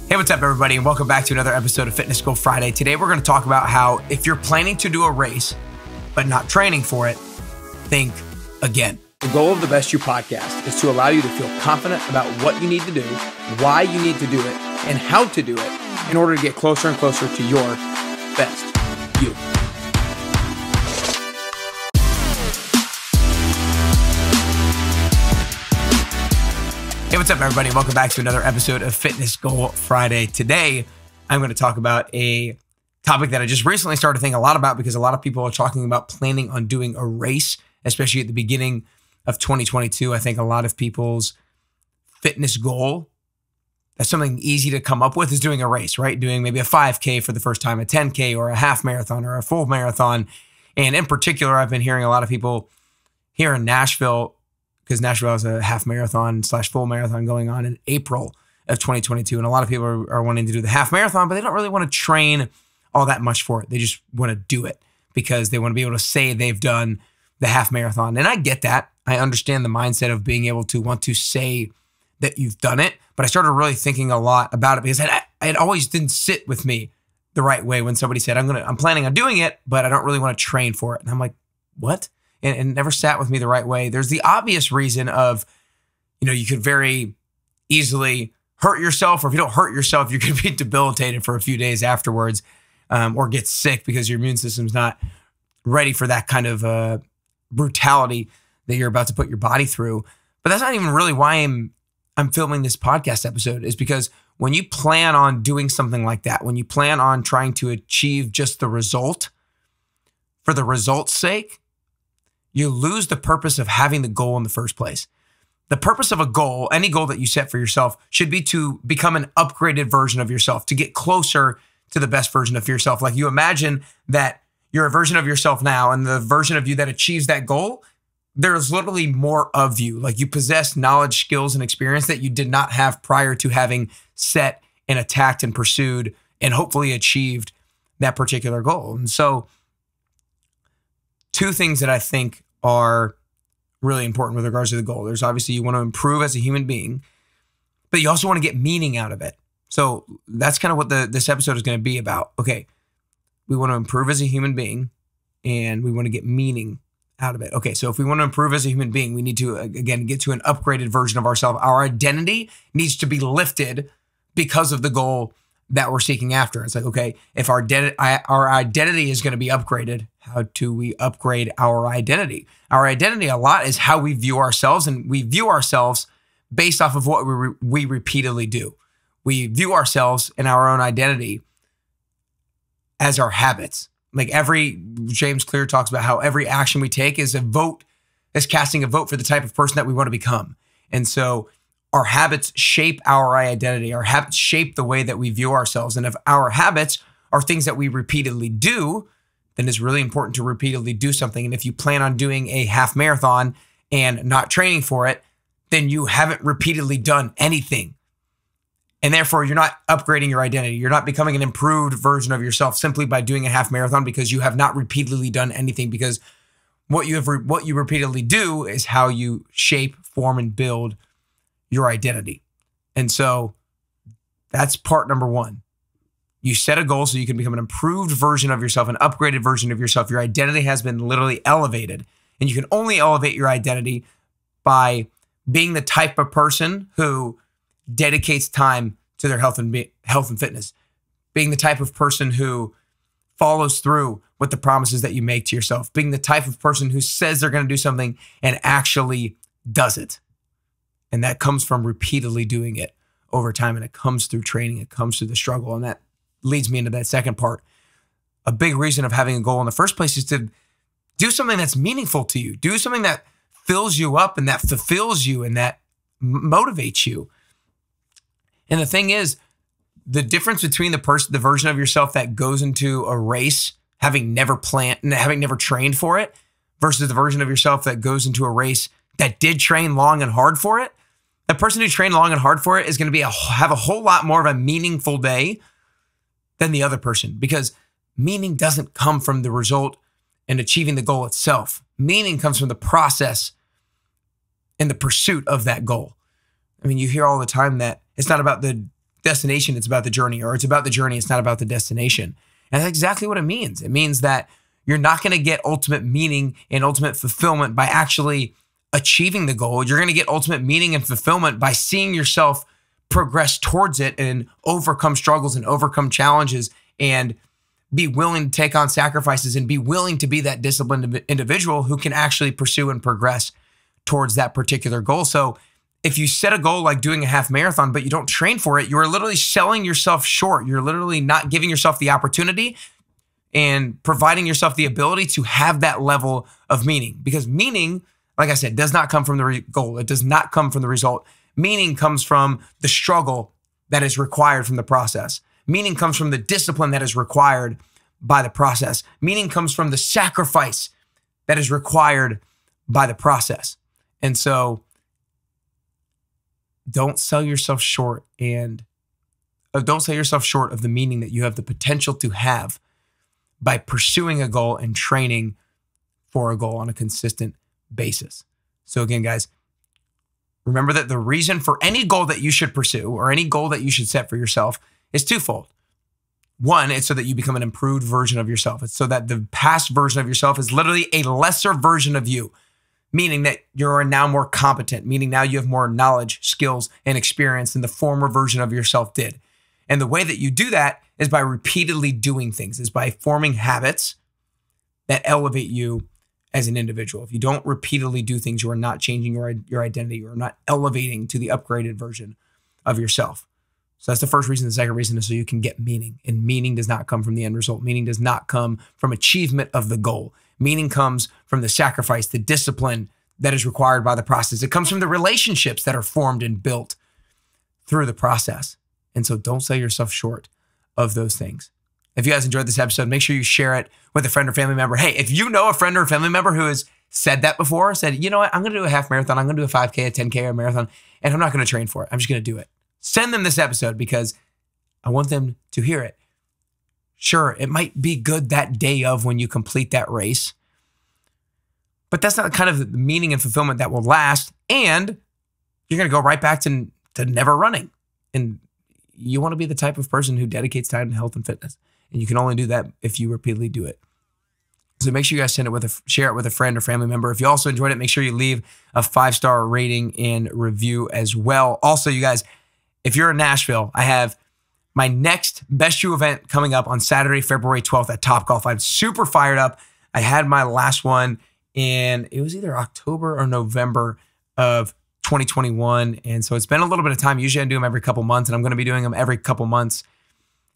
Hey, what's up, everybody, and welcome back to another episode of Fitness Goal Friday. Today, we're going to talk about how if you're planning to do a race, but not training for it, think again. The goal of the Best You podcast is to allow you to feel confident about what you need to do, why you need to do it, and how to do it in order to get closer and closer to your best you. Hey, what's up, everybody? Welcome back to another episode of Fitness Goal Friday. Today, I'm going to talk about a topic that I just recently started thinking a lot about because a lot of people are talking about planning on doing a race, especially at the beginning of 2022. I think a lot of people's fitness goal, that's something easy to come up with, is doing a race, right? Doing maybe a 5K for the first time, a 10K or a half marathon or a full marathon. And in particular, I've been hearing a lot of people here in Nashville, because Nashville has a half marathon / full marathon going on in April of 2022. And a lot of people are wanting to do the half marathon, but they don't really want to train all that much for it. They just want to do it because they want to be able to say they've done the half marathon. And I get that. I understand the mindset of being able to want to say that you've done it. But I started really thinking a lot about it because it always didn't sit with me the right way when somebody said, I'm planning on doing it, but I don't really want to train for it. And I'm like, what? And it never sat with me the right way. There's the obvious reason of, you could very easily hurt yourself, or if you don't hurt yourself, you could be debilitated for a few days afterwards, or get sick because your immune system's not ready for that kind of brutality that you're about to put your body through. But that's not even really why I'm filming this podcast episode, is because when you plan on doing something like that, when you plan on trying to achieve just the result for the result's sake, you lose the purpose of having the goal in the first place. The purpose of a goal, any goal that you set for yourself, should be to become an upgraded version of yourself, to get closer to the best version of yourself. Like, you imagine that you're a version of yourself now, and the version of you that achieves that goal, there's literally more of you. Like, you possess knowledge, skills, and experience that you did not have prior to having set and attacked and pursued and hopefully achieved that particular goal. And so, two things that I think are really important with regards to the goal. There's obviously, you want to improve as a human being, but you also want to get meaning out of it. So that's kind of what this episode is going to be about. Okay, we want to improve as a human being, and we want to get meaning out of it. Okay, so if we want to improve as a human being, we need to, again, get to an upgraded version of ourselves. Our identity needs to be lifted because of the goal that we're seeking after. It's like, okay, if our identity is going to be upgraded, how do we upgrade our identity? Our identity a lot is how we view ourselves, and we view ourselves based off of what we repeatedly do. We view ourselves and our own identity as our habits. Like, James Clear talks about how every action we take is casting a vote for the type of person that we want to become. And so our habits shape our identity. Our habits shape the way that we view ourselves. And if our habits are things that we repeatedly do, then it's really important to repeatedly do something. And if you plan on doing a half marathon and not training for it, then you haven't repeatedly done anything. And therefore, you're not upgrading your identity. You're not becoming an improved version of yourself simply by doing a half marathon, because you have not repeatedly done anything. Because what you repeatedly do is how you shape, form, and build your identity. And so that's part number one. You set a goal so you can become an improved version of yourself, an upgraded version of yourself. Your identity has been literally elevated. And you can only elevate your identity by being the type of person who dedicates time to their health and fitness. Being the type of person who follows through with the promises that you make to yourself. Being the type of person who says they're going to do something and actually does it. And that comes from repeatedly doing it over time. And it comes through training. It comes through the struggle. And that leads me into that second part. A big reason of having a goal in the first place is to do something that's meaningful to you. Do something that fills you up and that fulfills you and that motivates you. And the thing is, the difference between the version of yourself that goes into a race having never trained for it, versus the version of yourself that goes into a race that did train long and hard for it. The person who trained long and hard for it is going to have a whole lot more of a meaningful day than the other person, because meaning doesn't come from the result and achieving the goal itself. Meaning comes from the process and the pursuit of that goal. I mean, you hear all the time that it's not about the destination, it's about the journey, or it's about the journey, it's not about the destination. And that's exactly what it means. It means that you're not going to get ultimate meaning and ultimate fulfillment by actually achieving the goal. You're going to get ultimate meaning and fulfillment by seeing yourself progress towards it and overcome struggles and overcome challenges and be willing to take on sacrifices and be willing to be that disciplined individual who can actually pursue and progress towards that particular goal. So if you set a goal like doing a half marathon, but you don't train for it, you're literally selling yourself short. You're literally not giving yourself the opportunity and providing yourself the ability to have that level of meaning. Because meaning, like I said, does not come from the goal. It does not come from the result. Meaning comes from the struggle that is required from the process. Meaning comes from the discipline that is required by the process. Meaning comes from the sacrifice that is required by the process. And so don't sell yourself short of the meaning that you have the potential to have by pursuing a goal and training for a goal on a consistent basis. So again, guys, remember that the reason for any goal that you should pursue or any goal that you should set for yourself is twofold. One, it's so that you become an improved version of yourself. It's so that the past version of yourself is literally a lesser version of you, meaning that you're now more competent, meaning now you have more knowledge, skills, and experience than the former version of yourself did. And the way that you do that is by repeatedly doing things, is by forming habits that elevate you as an individual. If you don't repeatedly do things, you are not changing your identity. You are not elevating to the upgraded version of yourself. So that's the first reason. The second reason is so you can get meaning. And meaning does not come from the end result. Meaning does not come from achievement of the goal. Meaning comes from the sacrifice, the discipline that is required by the process. It comes from the relationships that are formed and built through the process. And so don't sell yourself short of those things. If you guys enjoyed this episode, make sure you share it with a friend or family member. Hey, if you know a friend or a family member who has said that before, said, you know what, I'm going to do a half marathon, I'm going to do a 5K, a 10K, or a marathon, and I'm not going to train for it. I'm just going to do it. Send them this episode because I want them to hear it. Sure, it might be good that day of when you complete that race, but that's not the kind of meaning and fulfillment that will last. And you're going to go right back to never running. And you want to be the type of person who dedicates time to health and fitness. And you can only do that if you repeatedly do it. So make sure you guys share it with a friend or family member. If you also enjoyed it, make sure you leave a 5-star rating and review as well. Also, you guys, if you're in Nashville, I have my next Best You event coming up on Saturday, February 12th at Topgolf. I'm super fired up. I had my last one in, it was either October or November of 2021. And so it's been a little bit of time. Usually I do them every couple months, and I'm going to be doing them every couple months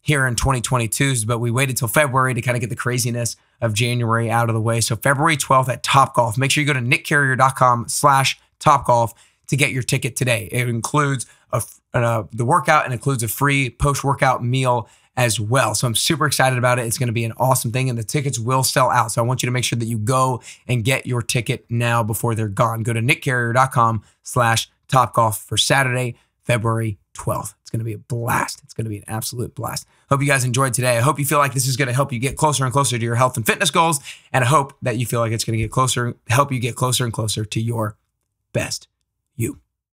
here in 2022, but we waited till February to kind of get the craziness of January out of the way. So February 12th at Topgolf. Make sure you go to nickcarrier.com/Topgolf to get your ticket today. It includes the workout and includes a free post-workout meal as well. So I'm super excited about it. It's going to be an awesome thing, and the tickets will sell out. So I want you to make sure that you go and get your ticket now before they're gone. Go to nickcarrier.com/Topgolf for Saturday, February 12th. It's going to be a blast. It's going to be an absolute blast. Hope you guys enjoyed today. I hope you feel like this is going to help you get closer and closer to your health and fitness goals. And I hope that you feel like it's going to help you get closer and closer to your best you.